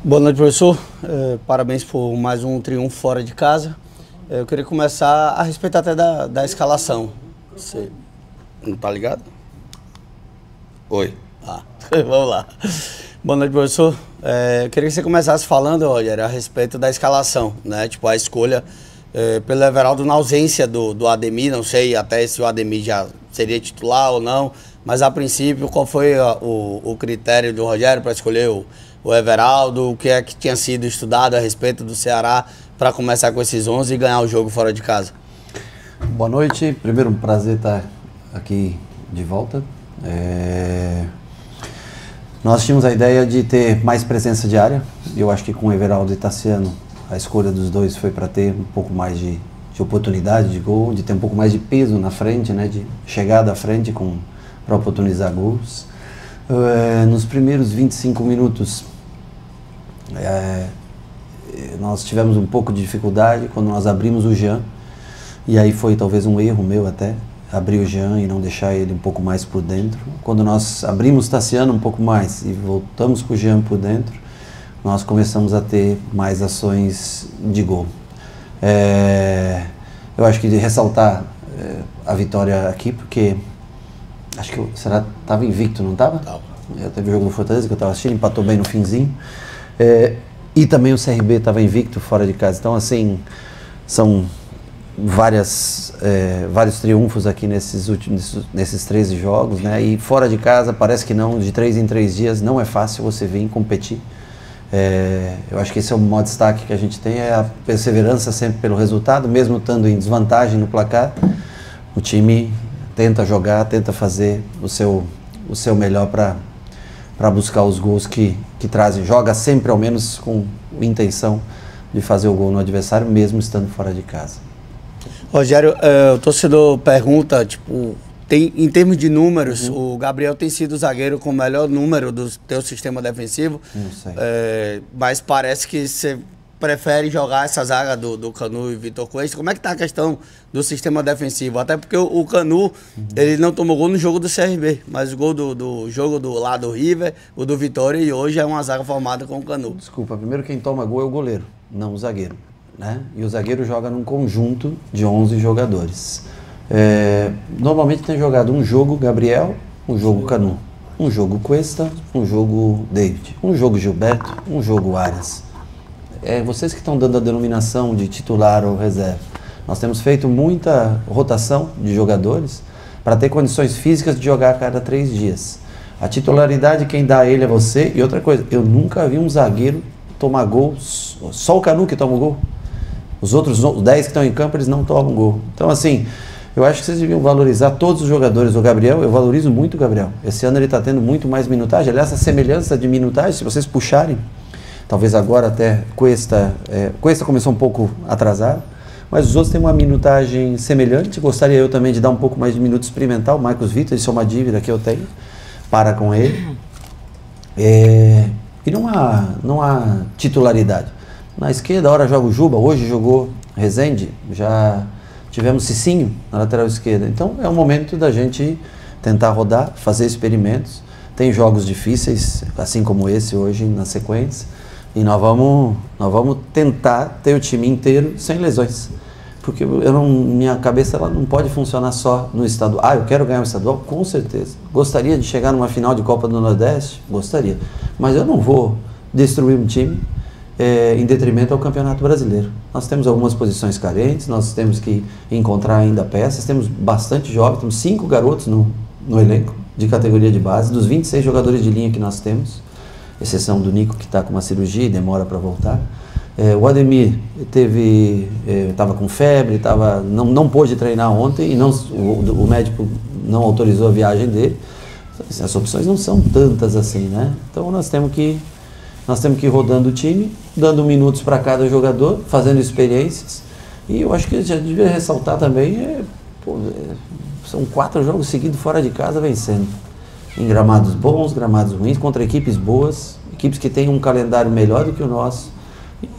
Boa noite, professor. Parabéns por mais um triunfo fora de casa. Eu queria começar a respeito até da escalação. Você não tá ligado? Oi. Vamos lá. Boa noite, professor. Eu queria que você começasse falando, Rogério, a respeito da escalação, né? Tipo, a escolha pelo Everaldo na ausência do Ademir. Não sei até se o Ademir já seria titular ou não, mas a princípio, qual foi o critério do Rogério para escolher o Everaldo? O que é que tinha sido estudado a respeito do Ceará para começar com esses 11 e ganhar o jogo fora de casa? Boa noite. Primeiro, um prazer estar aqui de volta. Nós tínhamos a ideia de ter mais presença de área. Eu acho que com o Everaldo e Tassiano, a escolha dos dois foi para ter um pouco mais de oportunidade de gol, de ter um pouco mais de peso na frente, né, de chegada à frente para oportunizar gols. Nos primeiros 25 minutos, nós tivemos um pouco de dificuldade quando nós abrimos o Jean, e aí foi talvez um erro meu até, abrir o Jean e não deixar ele um pouco mais por dentro. Quando nós abrimos Tassiano um pouco mais e voltamos com o Jean por dentro, nós começamos a ter mais ações de gol. Eu acho que de ressaltar a vitória aqui, porque acho que o Ceará estava invicto, não estava? Teve o jogo do Fortaleza que eu estava assistindo, empatou bem no finzinho. E também o CRB estava invicto fora de casa. Então, assim, são vários triunfos aqui nesses 13 jogos, né? E fora de casa, parece que não, de 3 em 3 dias, não é fácil você vir competir. Eu acho que esse é o maior destaque que a gente tem, é a perseverança sempre pelo resultado, mesmo estando em desvantagem no placar. O time tenta jogar, tenta fazer o seu melhor para buscar os gols que trazem. Joga sempre ao menos com intenção de fazer o gol no adversário, mesmo estando fora de casa. Rogério, o torcedor pergunta, tipo, em termos de números, o Gabriel tem sido o zagueiro com o melhor número do teu sistema defensivo. Não sei. Mas parece que você prefere jogar essa zaga do Canu e Vitor Cuesta. Como é que tá a questão do sistema defensivo? Até porque o Canu, ele não tomou gol no jogo do CRB, mas o gol do jogo do lado do River, o do Vitória, e hoje é uma zaga formada com o Canu. Desculpa, primeiro quem toma gol é o goleiro, não o zagueiro, né? E o zagueiro joga num conjunto de 11 jogadores. Normalmente tem jogado um jogo Gabriel, um jogo Canu, um jogo Cuesta, um jogo David, um jogo Gilberto, um jogo Arias. Vocês que estão dando a denominação de titular ou reserva. Nós temos feito muita rotação de jogadores para ter condições físicas de jogar a cada 3 dias. A titularidade quem dá a ele é você. E outra coisa, eu nunca vi um zagueiro tomar gol, só o Canu que toma o gol. Os outros 10 que estão em campo, eles não tomam gol. Então, assim, eu acho que vocês deviam valorizar todos os jogadores. O Gabriel, eu valorizo muito o Gabriel. Esse ano ele está tendo muito mais minutagem. Aliás, essa semelhança de minutagem, se vocês puxarem, talvez agora até Cuesta começou um pouco atrasado, mas os outros têm uma minutagem semelhante. Gostaria eu também de dar um pouco mais de minuto experimental. O Marcos Vitor, isso é uma dívida que eu tenho para com ele. E não há titularidade. Na esquerda, a hora joga o Juba, hoje jogou Rezende, já tivemos Cicinho na lateral esquerda. Então é o momento da gente tentar rodar, fazer experimentos. Tem jogos difíceis, assim como esse hoje na sequência, e nós vamos tentar ter o time inteiro sem lesões. Porque minha cabeça ela não pode funcionar só no estadual. Eu quero ganhar o estadual? Com certeza. Gostaria de chegar numa final de Copa do Nordeste? Gostaria. Mas eu não vou destruir um time em detrimento ao Campeonato Brasileiro. Nós temos algumas posições carentes, nós temos que encontrar ainda peças, temos bastante jovens, temos 5 garotos no elenco de categoria de base, dos 26 jogadores de linha que nós temos, exceção do Nico, que está com uma cirurgia e demora para voltar. O Ademir estava com febre, não pôde treinar ontem, e o médico não autorizou a viagem dele. As opções não são tantas assim, né? Então nós temos que ir rodando o time, dando minutos para cada jogador, fazendo experiências. E eu acho que já devia ressaltar também, são 4 jogos seguidos fora de casa vencendo. Em gramados bons, gramados ruins, contra equipes boas, equipes que têm um calendário melhor do que o nosso.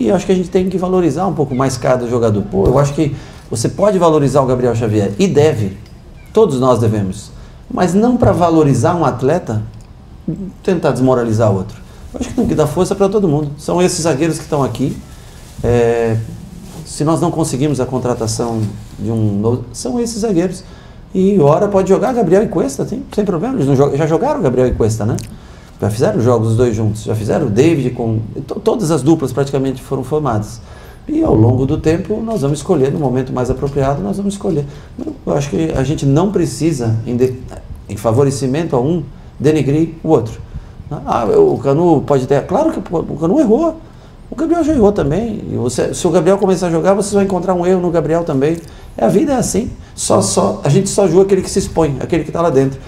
E eu acho que a gente tem que valorizar um pouco mais cada jogador. Eu acho que você pode valorizar o Gabriel Xavier, e deve, todos nós devemos, mas não para valorizar um atleta, tentar desmoralizar outro. Eu acho que tem que dar força para todo mundo. São esses zagueiros que estão aqui. Se nós não conseguimos a contratação de um novo, são esses zagueiros. E ora pode jogar Gabriel e Cuesta, sem problema. Eles já jogaram Gabriel e Cuesta, né? Já fizeram jogos os dois juntos. Já fizeram o David com... Todas as duplas praticamente foram formadas. E ao longo do tempo nós vamos escolher, no momento mais apropriado, nós vamos escolher. Eu acho que a gente não precisa, em favorecimento a um, denegrir o outro. O Canu pode ter... Claro que o Canu errou. O Gabriel já errou também. Se o Gabriel começar a jogar, vocês vão encontrar um erro no Gabriel também. A vida é assim. A gente só julga aquele que se expõe, aquele que está lá dentro.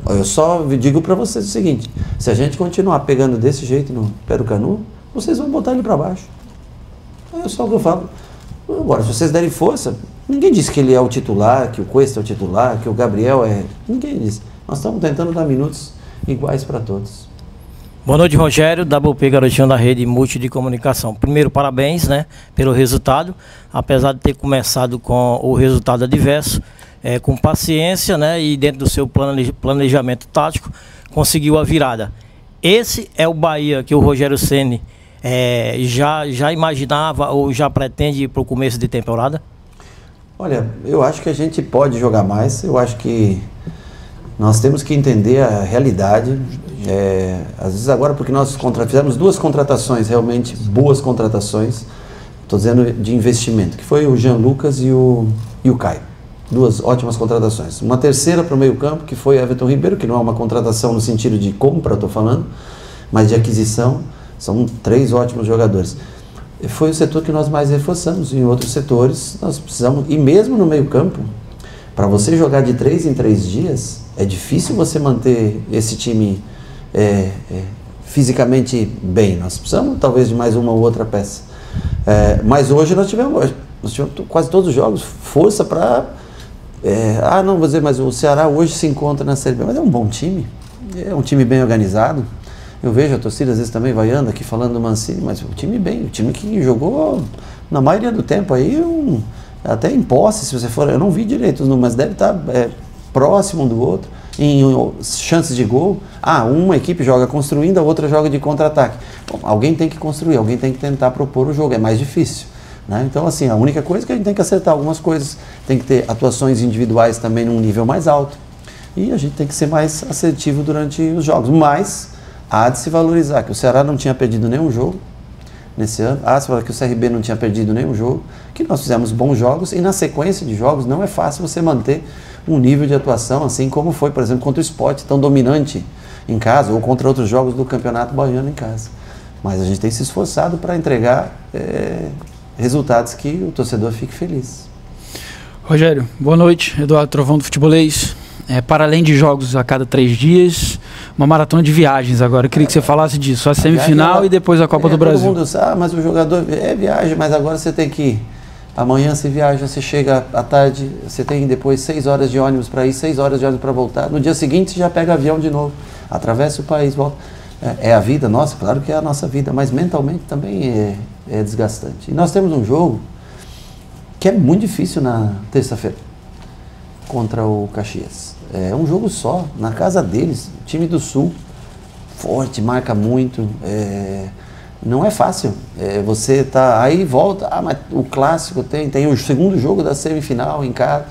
Eu só digo para vocês o seguinte: se a gente continuar pegando desse jeito no pé do Canu, vocês vão botar ele para baixo. É só o que eu falo. Agora, se vocês derem força, ninguém disse que ele é o titular, que o Cuesta é o titular, que o Gabriel é... Ninguém disse. Nós estamos tentando dar minutos iguais para todos. Boa noite, Rogério, WP Garotinho da Rede Multi de Comunicação. Primeiro, parabéns, né, pelo resultado. Apesar de ter começado com o resultado adverso, com paciência, né, e dentro do seu planejamento tático, conseguiu a virada. Esse é o Bahia que o Rogério Ceni já imaginava ou já pretende ir para o começo de temporada? Olha, eu acho que a gente pode jogar mais. Eu acho que nós temos que entender a realidade. Às vezes agora, porque nós fizemos duas contratações, realmente boas contratações, estou dizendo de investimento, que foi o Jean Lucas e o Caio. Duas ótimas contratações. Uma terceira para o meio campo, que foi Everton Ribeiro, que não é uma contratação no sentido de compra, estou falando, mas de aquisição. São 3 ótimos jogadores. Foi o setor que nós mais reforçamos. Em outros setores nós precisamos, e mesmo no meio campo, para você jogar de 3 em 3 dias, é difícil você manter esse time fisicamente bem. Nós precisamos talvez de mais uma ou outra peça. Mas hoje nós tivemos quase todos os jogos força para... não vou dizer, mas o Ceará hoje se encontra na Série B, mas é um bom time, é um time bem organizado. Eu vejo a torcida às vezes também vaiando aqui falando do Mancini, mas o time que jogou na maioria do tempo aí, até em posse, se você for, eu não vi direito os números, mas deve estar próximo um do outro, em chances de gol. Uma equipe joga construindo, a outra joga de contra-ataque. Alguém tem que construir, alguém tem que tentar propor o jogo, é mais difícil, né? Então assim, a única coisa é que a gente tem que acertar algumas coisas, tem que ter atuações individuais também num nível mais alto, e a gente tem que ser mais assertivo durante os jogos, mas há de se valorizar que o Ceará não tinha perdido nenhum jogo nesse ano, há de se falar que o CRB não tinha perdido nenhum jogo, que nós fizemos bons jogos, e na sequência de jogos não é fácil você manter um nível de atuação assim como foi, por exemplo, contra o Sport, tão dominante em casa, ou contra outros jogos do Campeonato Baiano em casa. Mas a gente tem se esforçado para entregar resultados que o torcedor fique feliz. Rogério, boa noite. Eduardo Trovão do Futebolês. Para além de jogos a cada 3 dias, uma maratona de viagens agora. Eu queria que você falasse disso. A semifinal e depois a Copa do Brasil. Todo mundo sabe, mas o jogador viaja, mas agora você tem que ir. Amanhã você viaja, você chega à tarde, você tem depois 6 horas de ônibus para ir, 6 horas de ônibus para voltar. No dia seguinte você já pega avião de novo, atravessa o país, volta. É a vida nossa, claro que é a nossa vida, mas mentalmente também é desgastante. E nós temos um jogo que é muito difícil na terça-feira, contra o Caxias. É um jogo só, na casa deles, time do Sul, forte, marca muito, não é fácil. Você tá aí, volta, mas o clássico tem o segundo jogo da semifinal em casa,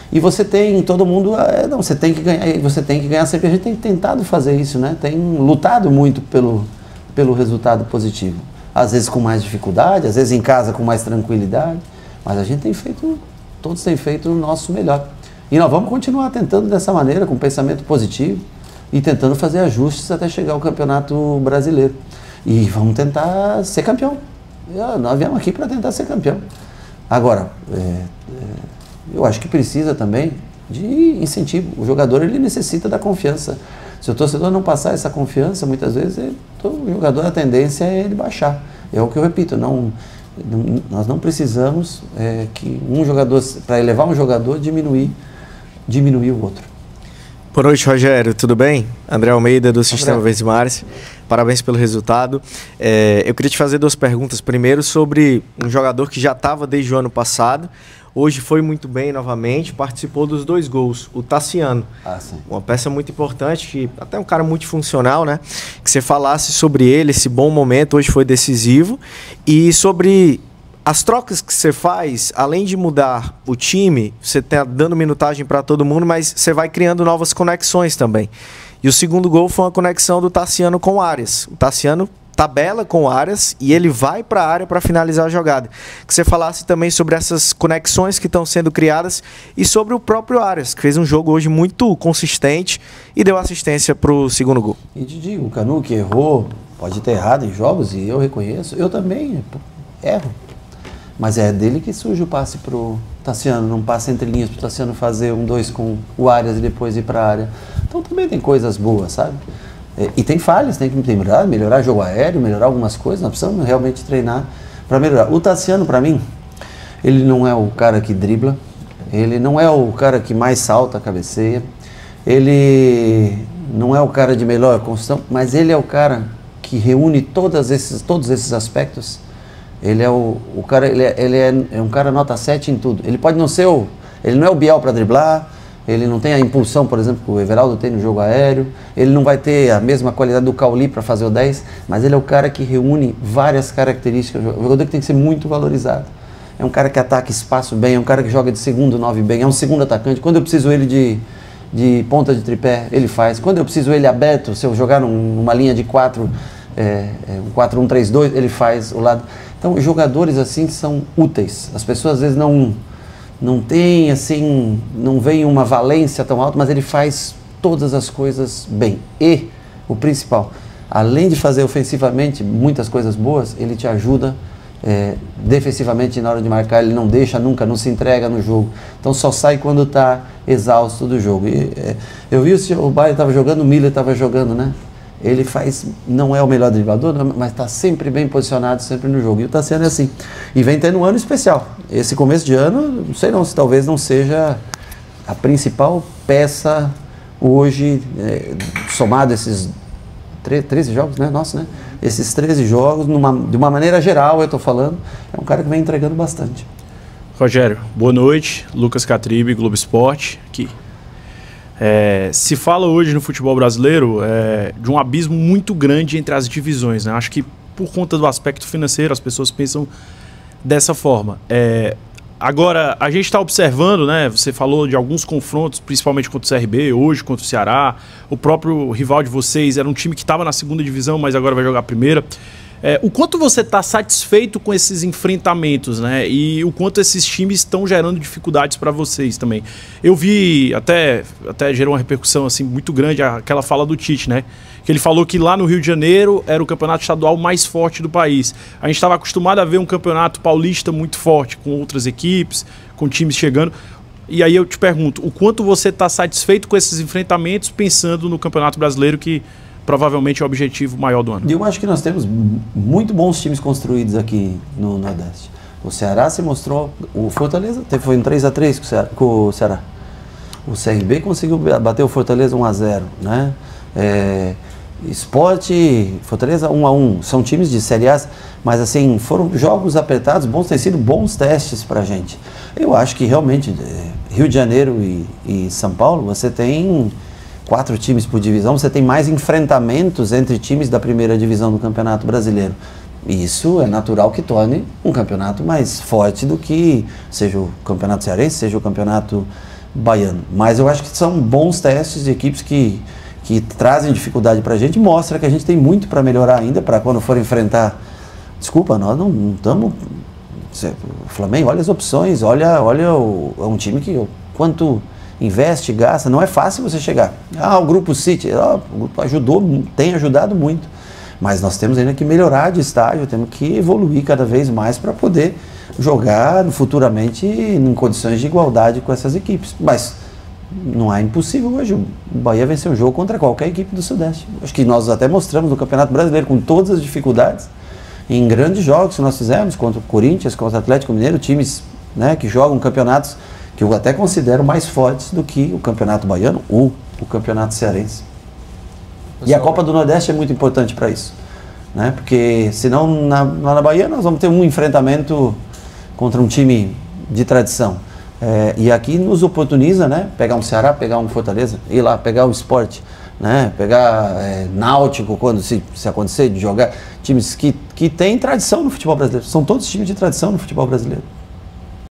e você tem todo mundo, não, você tem que ganhar sempre. A gente tem tentado fazer isso, né? Tem lutado muito pelo resultado positivo, às vezes com mais dificuldade, às vezes em casa com mais tranquilidade, mas a gente tem feito, todos têm feito o nosso melhor. E nós vamos continuar tentando dessa maneira, com pensamento positivo, e tentando fazer ajustes até chegar ao Campeonato Brasileiro. E vamos tentar ser campeão. Nós viemos aqui para tentar ser campeão. Agora, eu acho que precisa também de incentivo. O jogador, ele necessita da confiança. Se o torcedor não passar essa confiança, muitas vezes, o jogador, a tendência é ele baixar. É o que eu repito, nós não precisamos que um jogador, para elevar um jogador, diminuir o outro. Boa noite, Rogério, tudo bem? André Almeida, do Sistema Verdes Mares. Parabéns pelo resultado. Eu queria te fazer 2 perguntas. Primeiro, sobre um jogador que já estava desde o ano passado, hoje foi muito bem novamente, participou dos 2 gols, o Tassiano. Sim. Uma peça muito importante, que até um cara multifuncional, né? Que você falasse sobre ele, esse bom momento, hoje foi decisivo. E sobre as trocas que você faz, além de mudar o time, você está dando minutagem para todo mundo, mas você vai criando novas conexões também. E o segundo gol foi uma conexão do Tassiano com o Arias. O Tassiano tabela com o Arias e ele vai para a área para finalizar a jogada. Que você falasse também sobre essas conexões que estão sendo criadas e sobre o próprio Arias, que fez um jogo hoje muito consistente e deu assistência para o segundo gol. E te digo, o Canu que errou, pode ter errado em jogos e eu reconheço, eu também erro. Mas é dele que surge o passe pro Tassiano, não passa entre linhas pro Tassiano fazer 1-2 com o Arias e depois ir para a área. Então também tem coisas boas, sabe? E tem falhas, tem que melhorar jogo aéreo, melhorar algumas coisas, nós precisamos realmente treinar para melhorar. O Tassiano, para mim, ele não é o cara que dribla, ele não é o cara que mais salta a cabeceia, ele não é o cara de melhor construção, mas ele é o cara que reúne todos esses aspectos. Ele é o cara, ele é um cara nota 7 em tudo. Ele pode não ser ele não é o Biel para driblar, ele não tem a impulsão, por exemplo, que o Everaldo tem no jogo aéreo, ele não vai ter a mesma qualidade do Cauli para fazer o 10, mas ele é o cara que reúne várias características. O jogador que tem que ser muito valorizado. É um cara que ataca espaço bem, é um cara que joga de segundo 9 bem, é um segundo atacante. Quando eu preciso ele de ponta de tripé, ele faz. Quando eu preciso ele aberto, se eu jogar numa linha de 4, um 4-1-3-2, ele faz o lado. Então, jogadores assim são úteis. As pessoas às vezes não tem assim, não vem uma valência tão alta, mas ele faz todas as coisas bem. E o principal, além de fazer ofensivamente muitas coisas boas, ele te ajuda defensivamente na hora de marcar, ele não deixa nunca, não se entrega no jogo. Então só sai quando está exausto do jogo. Eu vi o Bayern estava jogando, o Miller estava jogando, né? Ele não é o melhor driblador, mas está sempre bem posicionado, sempre no jogo. E o Tassiano é assim. E vem tendo um ano especial. Esse começo de ano, não sei não, se talvez não seja a principal peça hoje, somado esses 13 jogos, né? Nossa, né? Esses 13 jogos, de uma maneira geral, eu estou falando, é um cara que vem entregando bastante. Rogério, boa noite. Lucas Catribe, Globo Esporte, aqui. Se fala hoje no futebol brasileiro de um abismo muito grande entre as divisões, né? Acho que por conta do aspecto financeiro as pessoas pensam dessa forma. Agora, a gente está observando, né? Você falou de alguns confrontos, principalmente contra o CRB, hoje contra o Ceará. O próprio rival de vocês era um time que estava na segunda divisão, mas agora vai jogar a primeira. O quanto você está satisfeito com esses enfrentamentos, né? E o quanto esses times estão gerando dificuldades para vocês também. Eu vi, até gerou uma repercussão assim, muito grande, aquela fala do Tite, né? Que ele falou que lá no Rio de Janeiro era o campeonato estadual mais forte do país. A gente estava acostumado a ver um campeonato paulista muito forte, com outras equipes, com times chegando. E aí eu te pergunto, o quanto você está satisfeito com esses enfrentamentos, pensando no Campeonato Brasileiro, que provavelmente é o objetivo maior do ano? Eu acho que nós temos muito bons times construídos aqui no Nordeste. O Ceará se mostrou, o Fortaleza foi um 3-3 com o Ceará. O CRB conseguiu bater o Fortaleza 1-0, né? Sport, Fortaleza 1-1, são times de Série A, mas assim, foram jogos apertados, bons, têm sido bons testes pra gente. Eu acho que realmente, Rio de Janeiro e São Paulo, você tem 4 times por divisão, você tem mais enfrentamentos entre times da primeira divisão do Campeonato Brasileiro. Isso é natural que torne um campeonato mais forte do que seja o Campeonato Cearense, seja o Campeonato Baiano. Mas eu acho que são bons testes de equipes que trazem dificuldade pra gente, mostra que a gente tem muito para melhorar ainda, para quando for enfrentar. Desculpa, nós não estamos. O Flamengo, olha as opções, olha é um time que quanto investe, gasta, não é fácil você chegar. O Grupo City, o grupo tem ajudado muito, mas nós temos ainda que melhorar de estágio, temos que evoluir cada vez mais para poder jogar futuramente em condições de igualdade com essas equipes. Mas não é impossível hoje o Bahia vencer um jogo contra qualquer equipe do Sudeste. Acho que nós até mostramos no Campeonato Brasileiro, com todas as dificuldades, em grandes jogos que nós fizemos, contra o Corinthians, contra o Atlético Mineiro, times, né, que jogam campeonatos que eu até considero mais fortes do que o Campeonato Baiano ou o Campeonato Cearense. E a Copa do Nordeste é muito importante para isso, né? Porque senão lá na Bahia nós vamos ter um enfrentamento contra um time de tradição. E aqui nos oportuniza, né? Pegar um Ceará, pegar um Fortaleza, ir lá, pegar o Sport, né? Pegar Náutico, quando se acontecer de jogar, times que têm tradição no futebol brasileiro. São todos times de tradição no futebol brasileiro.